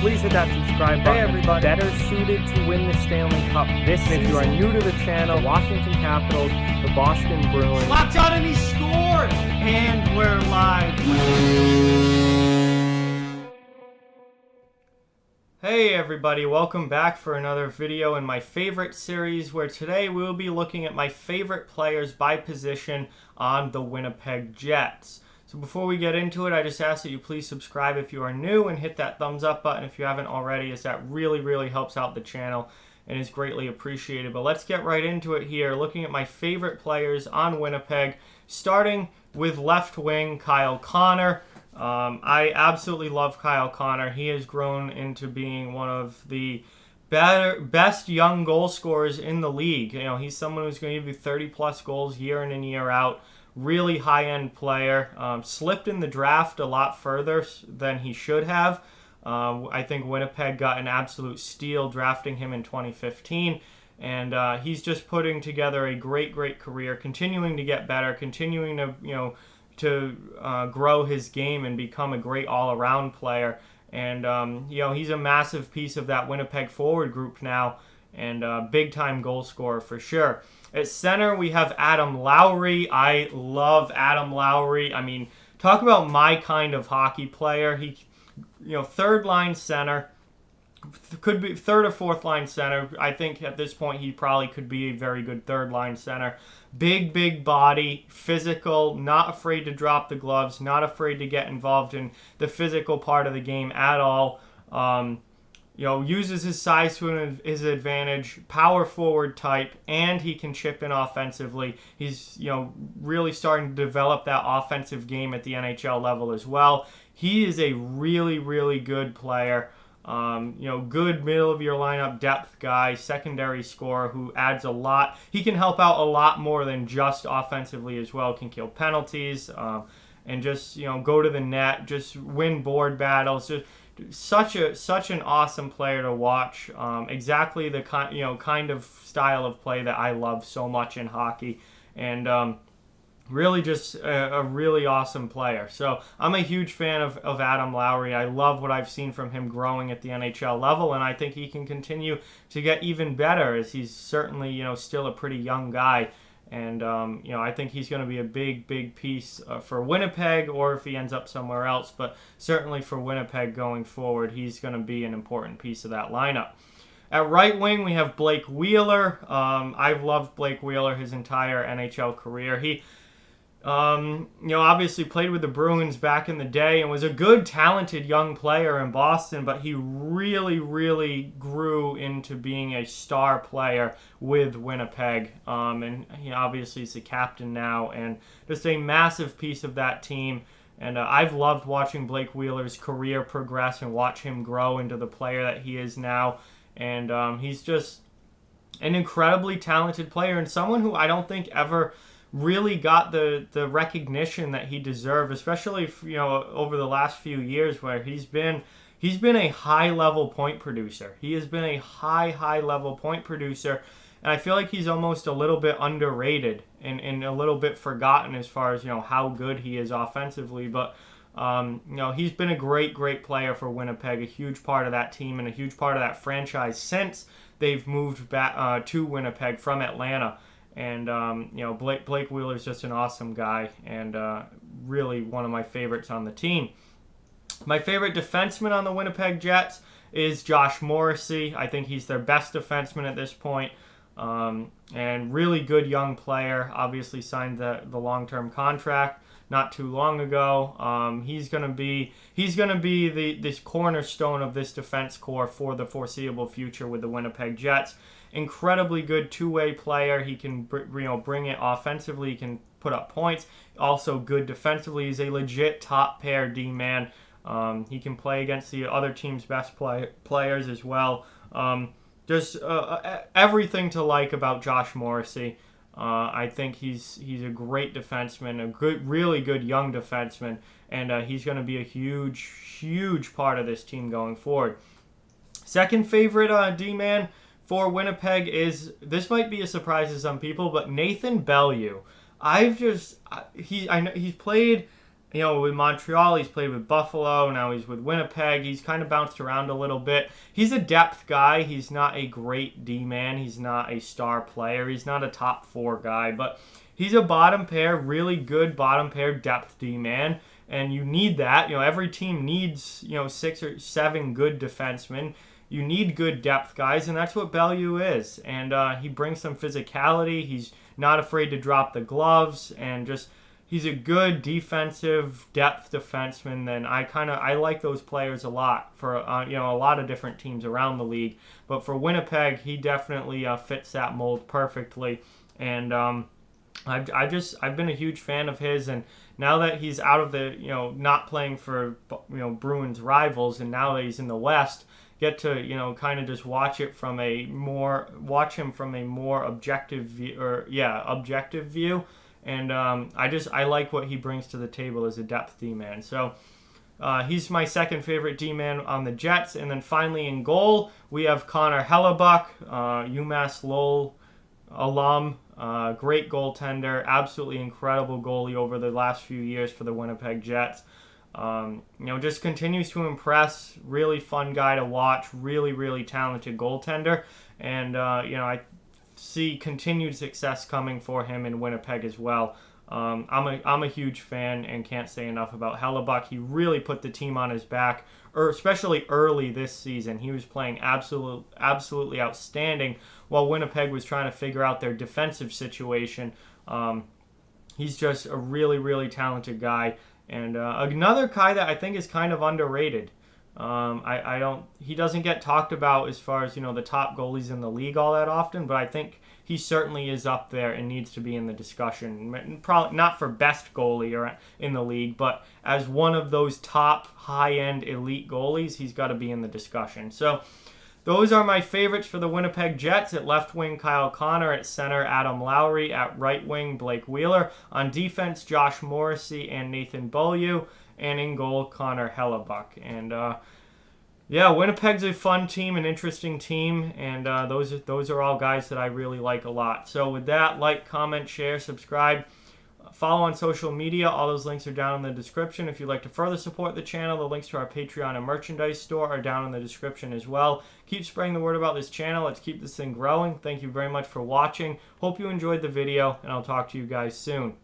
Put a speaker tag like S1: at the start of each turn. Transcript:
S1: please hit that subscribe button.
S2: Hey everybody.
S1: Better suited to win the Stanley Cup this season. If you are new to the channel, Washington Capitals, the Boston Bruins.
S2: Slapped out and he scored! And we're live. Hey everybody, welcome back for another video in my favorite series, where today we will be looking at my favorite players by position on the Winnipeg Jets. So before we get into it, I just ask that you please subscribe if you are new and hit that thumbs up button if you haven't already, as that really helps out the channel and is greatly appreciated. But let's get right into it here, looking at my favorite players on Winnipeg, starting with left wing Kyle Connor. I absolutely love Kyle Connor. He has grown into being one of the best young goal scorers in the league. You know, he's someone who's going to give you 30-plus goals year in and year out. Really high-end player. Slipped in the draft a lot further than he should have. I think Winnipeg got an absolute steal drafting him in 2015. And he's just putting together a great career, continuing to get better, continuing to grow his game and become a great all-around player. And, he's a massive piece of that Winnipeg forward group now, and a big-time goal scorer for sure. At center, we have Adam Lowry. I love Adam Lowry. I mean, talk about my kind of hockey player. He, third-line center. Could be third or fourth line center. I think at this point he probably could be a very good third line center. Big body, physical, not afraid to drop the gloves, not afraid to get involved in the physical part of the game at all. Uses his size to his advantage, power forward type, and he can chip in offensively. He's, really starting to develop that offensive game at the NHL level as well. He is a really good player. Good middle of your lineup depth guy, secondary scorer who adds a lot. He can help out a lot more than just offensively as well. Can kill penalties, and just, go to the net, just win board battles. Just such an awesome player to watch. Exactly the kind of style of play that I love so much in hockey, and really just a really awesome player. So I'm a huge fan of Adam Lowry. I love what I've seen from him growing at the NHL level, and I think he can continue to get even better, as he's certainly, still a pretty young guy. And, I think he's going to be a big piece for Winnipeg, or if he ends up somewhere else, but certainly for Winnipeg going forward, he's going to be an important piece of that lineup. At right wing, we have Blake Wheeler. I've loved Blake Wheeler his entire NHL career. He obviously played with the Bruins back in the day and was a good, talented young player in Boston, but he really grew into being a star player with Winnipeg. And he obviously is the captain now and just a massive piece of that team. And I've loved watching Blake Wheeler's career progress and watch him grow into the player that he is now. And he's just an incredibly talented player, and someone who I don't think ever really got the recognition that he deserved, especially over the last few years, where he's been a high level point producer. He has been a high level point producer, and I feel like he's almost a little bit underrated and a little bit forgotten as far as how good he is offensively. But he's been a great player for Winnipeg, a huge part of that team and a huge part of that franchise since they've moved back to Winnipeg from Atlanta. And, Blake Wheeler is just an awesome guy, and really one of my favorites on the team. My favorite defenseman on the Winnipeg Jets is Josh Morrissey. I think he's their best defenseman at this point, and really good young player. Obviously signed the long-term contract not too long ago. He's gonna be this cornerstone of this defense core for the foreseeable future with the Winnipeg Jets. Incredibly good two-way player. He can bring it offensively. He can put up points. Also good defensively. He's a legit top pair D-man. He can play against the other team's best players as well. Just everything to like about Josh Morrissey. I think he's a great defenseman, really good young defenseman, and he's going to be a huge part of this team going forward. Second favorite D-man for Winnipeg is, this might be a surprise to some people, but Nathan Beaulieu. I know he's played with Montreal, he's played with Buffalo, now he's with Winnipeg. He's kind of bounced around a little bit. He's a depth guy. He's not a great D-man. He's not a star player. He's not a top 4 guy, but he's a bottom pair, really good bottom pair depth D-man, and you need that. Every team needs, 6 or 7 good defensemen. You need good depth guys, and that's what Bellew is. And he brings some physicality. He's not afraid to drop the gloves, and just he's a good defensive depth defenseman. Then I like those players a lot for a lot of different teams around the league. But for Winnipeg, he definitely fits that mold perfectly. And I've been a huge fan of his, and now that he's out of the not playing for Bruins rivals, and now that he's in the West, get to kind of just watch him from a more objective view. And I like what he brings to the table as a depth D-man. So he's my second favorite D-man on the Jets. And then finally in goal, we have Connor Hellebuck, UMass Lowell alum, great goaltender, absolutely incredible goalie over the last few years for the Winnipeg Jets. Just continues to impress. Really fun guy to watch. Really, really talented goaltender. And, I see continued success coming for him in Winnipeg as well. I'm a huge fan and can't say enough about Hellebuck. He really put the team on his back, especially early this season. He was playing absolutely outstanding while Winnipeg was trying to figure out their defensive situation. He's just a really, really talented guy. And another guy that I think is kind of underrated. He doesn't get talked about as far as, the top goalies in the league all that often, but I think he certainly is up there and needs to be in the discussion. Probably not for best goalie or in the league, but as one of those top high-end elite goalies, he's got to be in the discussion. So those are my favorites for the Winnipeg Jets. At left wing, Kyle Connor. At center, Adam Lowry. At right wing, Blake Wheeler. On defense, Josh Morrissey and Nathan Beaulieu. And in goal, Connor Hellebuck. And Winnipeg's a fun team, an interesting team, and those are all guys that I really like a lot. So with that, like, comment, share, subscribe, follow on social media. All those links are down in the description. If you'd like to further support the channel, the links to our Patreon and merchandise store are down in the description as well. Keep spreading the word about this channel. Let's keep this thing growing. Thank you very much for watching. Hope you enjoyed the video, and I'll talk to you guys soon.